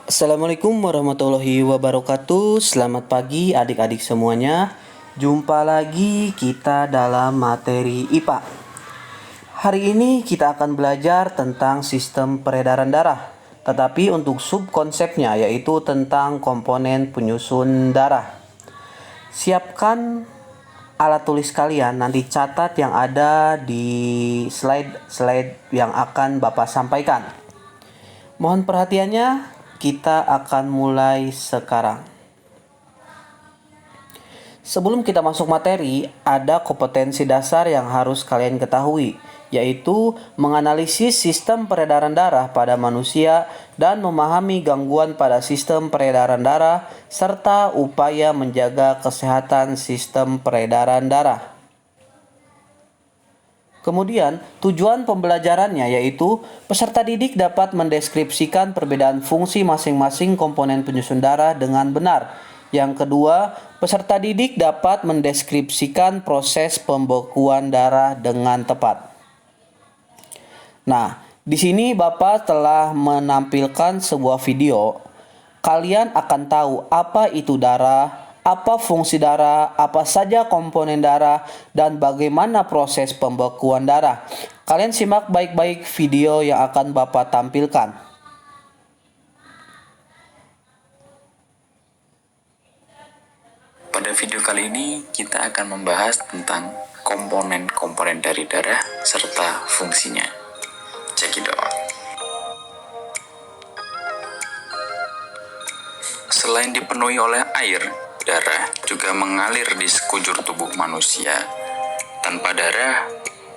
Assalamualaikum warahmatullahi wabarakatuh. Selamat pagi adik-adik semuanya. Jumpa lagi kita dalam materi IPA. Hari ini kita akan belajar tentang sistem peredaran darah. Tetapi untuk subkonsepnya yaitu tentang komponen penyusun darah. Siapkan alat tulis kalian, nanti catat yang ada di slide yang akan Bapak sampaikan. Mohon perhatiannya, kita akan mulai sekarang. Sebelum kita masuk materi, ada kompetensi dasar yang harus kalian ketahui, yaitu menganalisis sistem peredaran darah pada manusia dan memahami gangguan pada sistem peredaran darah, serta upaya menjaga kesehatan sistem peredaran darah. Kemudian, tujuan pembelajarannya yaitu peserta didik dapat mendeskripsikan perbedaan fungsi masing-masing komponen penyusun darah dengan benar. Yang kedua, peserta didik dapat mendeskripsikan proses pembekuan darah dengan tepat. Nah, di sini Bapak telah menampilkan sebuah video. Kalian akan tahu apa itu darah, apa fungsi darah, apa saja komponen darah, dan bagaimana proses pembekuan darah. Kalian simak baik-baik video yang akan Bapak tampilkan. Pada video kali ini kita akan membahas tentang komponen-komponen dari darah serta fungsinya. Check it out. Selain dipenuhi oleh air, darah juga mengalir di sekujur tubuh manusia. Tanpa darah,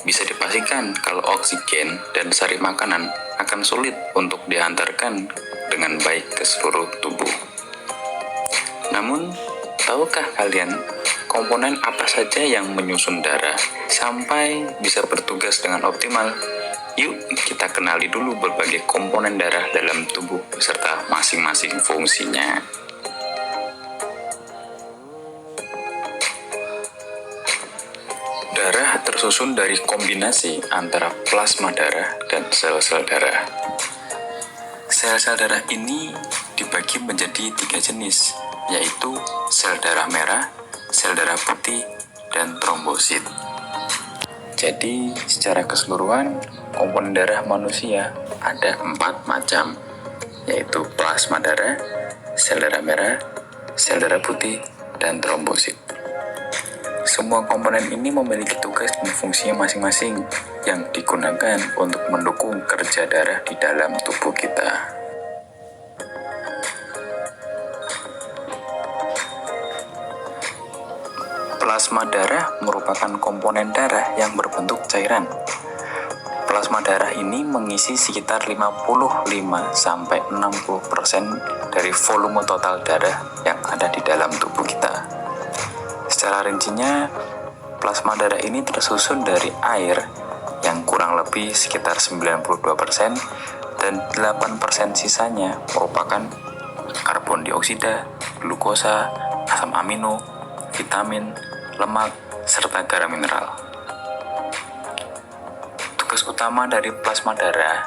bisa dipastikan kalau oksigen dan sari makanan akan sulit untuk diantarkan dengan baik ke seluruh tubuh. Namun, tahukah kalian komponen apa saja yang menyusun darah sampai bisa bertugas dengan optimal? Yuk kita kenali dulu berbagai komponen darah dalam tubuh beserta masing-masing fungsinya. Darah tersusun dari kombinasi antara plasma darah dan sel-sel darah. Sel-sel darah ini dibagi menjadi 3 jenis, yaitu sel darah merah, sel darah putih, dan trombosit. Jadi, secara keseluruhan, komponen darah manusia ada 4 macam, yaitu plasma darah, sel darah merah, sel darah putih, dan trombosit. Semua komponen ini memiliki tugas dan fungsinya masing-masing yang digunakan untuk mendukung kerja darah di dalam tubuh kita. Plasma darah merupakan komponen darah yang berbentuk cairan. Plasma darah ini mengisi sekitar 55-60% dari volume total darah yang ada di dalam tubuh kita. Secara rincinya, plasma darah ini tersusun dari air yang kurang lebih sekitar 92% dan 8% sisanya merupakan karbon dioksida, glukosa, asam amino, vitamin, lemak, serta garam mineral. Tugas utama dari plasma darah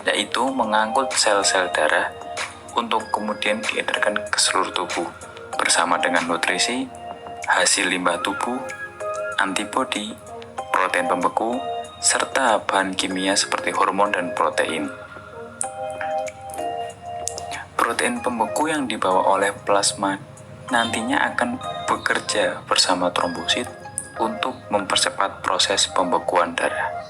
yaitu mengangkut sel-sel darah untuk kemudian diedarkan ke seluruh tubuh bersama dengan nutrisi, hasil limbah tubuh, antibodi, protein pembeku, serta bahan kimia seperti hormon dan protein. Protein pembeku yang dibawa oleh plasma nantinya akan bekerja bersama trombosit untuk mempercepat proses pembekuan darah.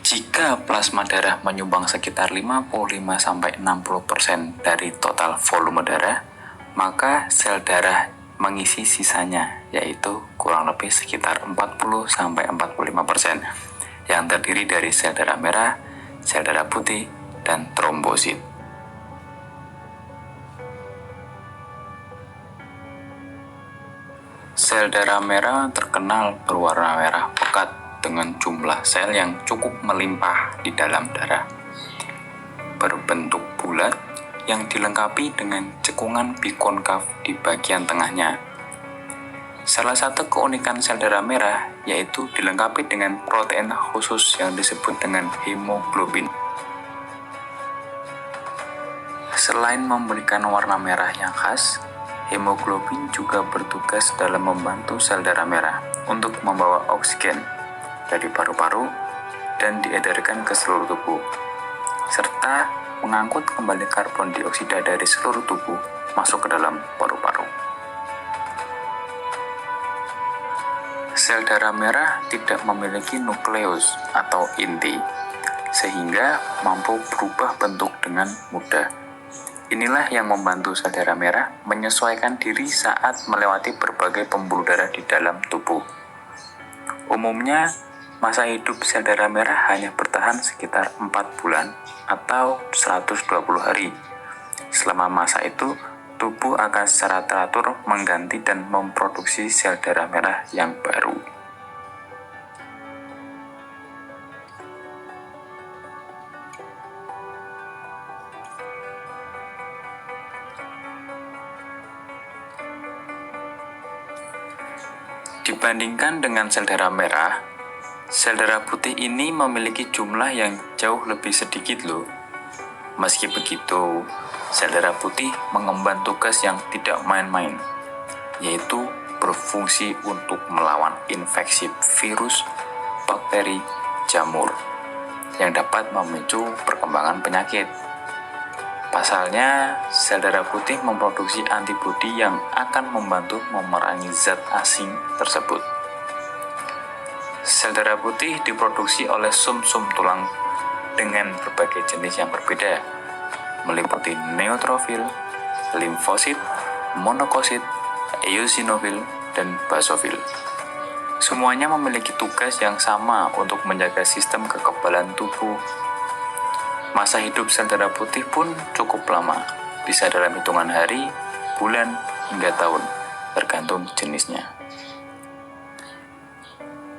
Jika plasma darah menyumbang sekitar 55-60% dari total volume darah, maka sel darah mengisi sisanya, yaitu kurang lebih sekitar 40-45%, yang terdiri dari sel darah merah, sel darah putih, dan trombosit. Sel darah merah terkenal berwarna merah pekat dengan jumlah sel yang cukup melimpah di dalam darah. Berbentuk bulat yang dilengkapi dengan cekungan bikonkav di bagian tengahnya. Salah satu keunikan sel darah merah yaitu dilengkapi dengan protein khusus yang disebut dengan hemoglobin. Selain memberikan warna merah yang khas, hemoglobin juga bertugas dalam membantu sel darah merah untuk membawa oksigen dari paru-paru dan diedarkan ke seluruh tubuh, serta mengangkut kembali karbon dioksida dari seluruh tubuh masuk ke dalam paru-paru. Sel darah merah tidak memiliki nukleus atau inti, sehingga mampu berubah bentuk dengan mudah. Inilah yang membantu sel darah merah menyesuaikan diri saat melewati berbagai pembuluh darah di dalam tubuh. Umumnya, masa hidup sel darah merah hanya bertahan sekitar 4 bulan atau 120 hari. Selama masa itu, tubuh akan secara teratur mengganti dan memproduksi sel darah merah yang baru. Dibandingkan dengan sel darah merah, sel darah putih ini memiliki jumlah yang jauh lebih sedikit loh. Meski begitu, sel darah putih mengemban tugas yang tidak main-main, yaitu berfungsi untuk melawan infeksi virus, bakteri, jamur, yang dapat memicu perkembangan penyakit. Pasalnya, sel darah putih memproduksi antibodi yang akan membantu memerangi zat asing tersebut. Sel darah putih diproduksi oleh sum-sum tulang dengan berbagai jenis yang berbeda, meliputi neutrofil, limfosit, monokosit, eosinofil, dan basofil. Semuanya memiliki tugas yang sama untuk menjaga sistem kekebalan tubuh. Masa hidup sel darah putih pun cukup lama, bisa dalam hitungan hari, bulan, hingga tahun, tergantung jenisnya.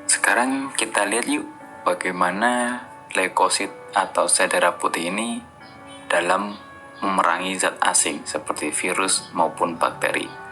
Sekarang kita lihat yuk bagaimana leukosit atau sel darah putih ini dalam memerangi zat asing seperti virus maupun bakteri.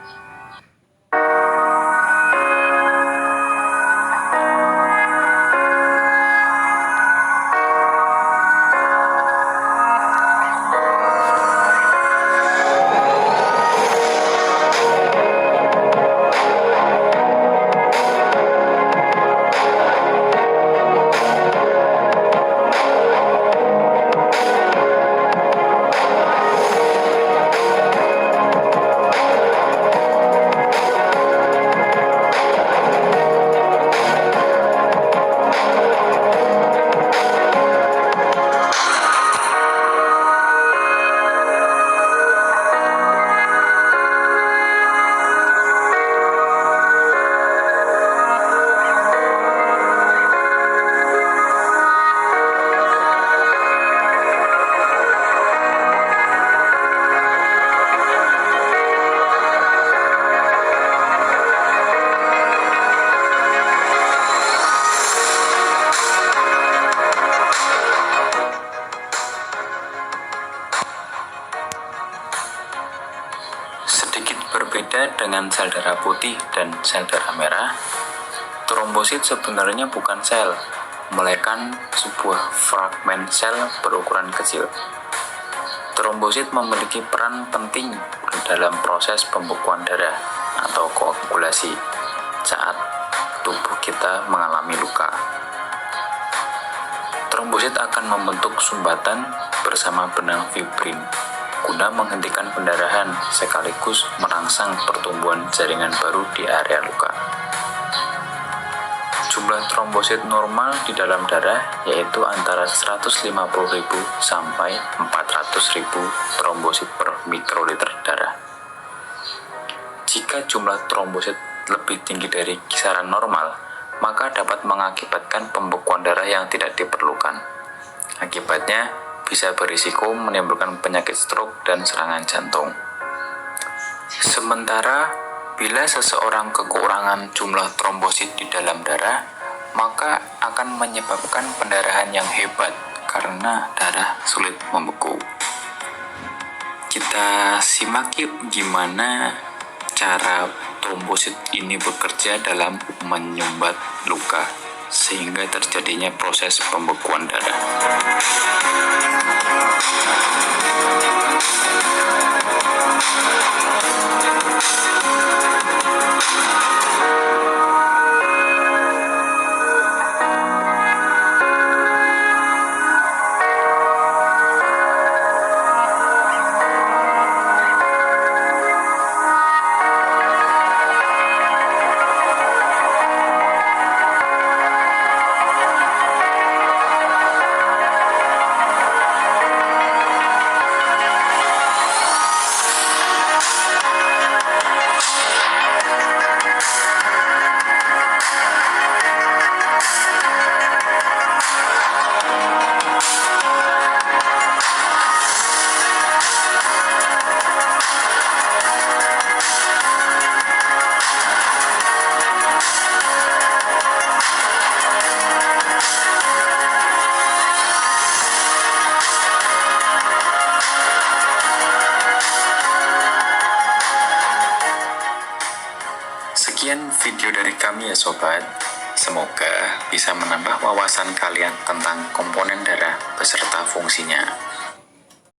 Berbeda dengan sel darah putih dan sel darah merah, trombosit sebenarnya bukan sel, melainkan sebuah fragmen sel berukuran kecil. Trombosit memiliki peran penting dalam proses pembekuan darah atau koagulasi saat tubuh kita mengalami luka. Trombosit akan membentuk sumbatan bersama benang fibrin guna menghentikan pendarahan sekaligus merangsang pertumbuhan jaringan baru di area luka. Jumlah trombosit normal di dalam darah yaitu antara 150.000 sampai 400.000 trombosit per mikroliter darah. Jika jumlah trombosit lebih tinggi dari kisaran normal, maka dapat mengakibatkan pembekuan darah yang tidak diperlukan. Akibatnya, bisa berisiko menimbulkan penyakit stroke dan serangan jantung. Sementara, bila seseorang kekurangan jumlah trombosit di dalam darah, maka akan menyebabkan pendarahan yang hebat karena darah sulit membeku. Kita simak yuk gimana cara komposit ini bekerja dalam menyumbat luka sehingga terjadinya proses pembekuan darah. Sekian video dari kami ya sobat. Semoga bisa menambah wawasan kalian tentang komponen darah beserta fungsinya.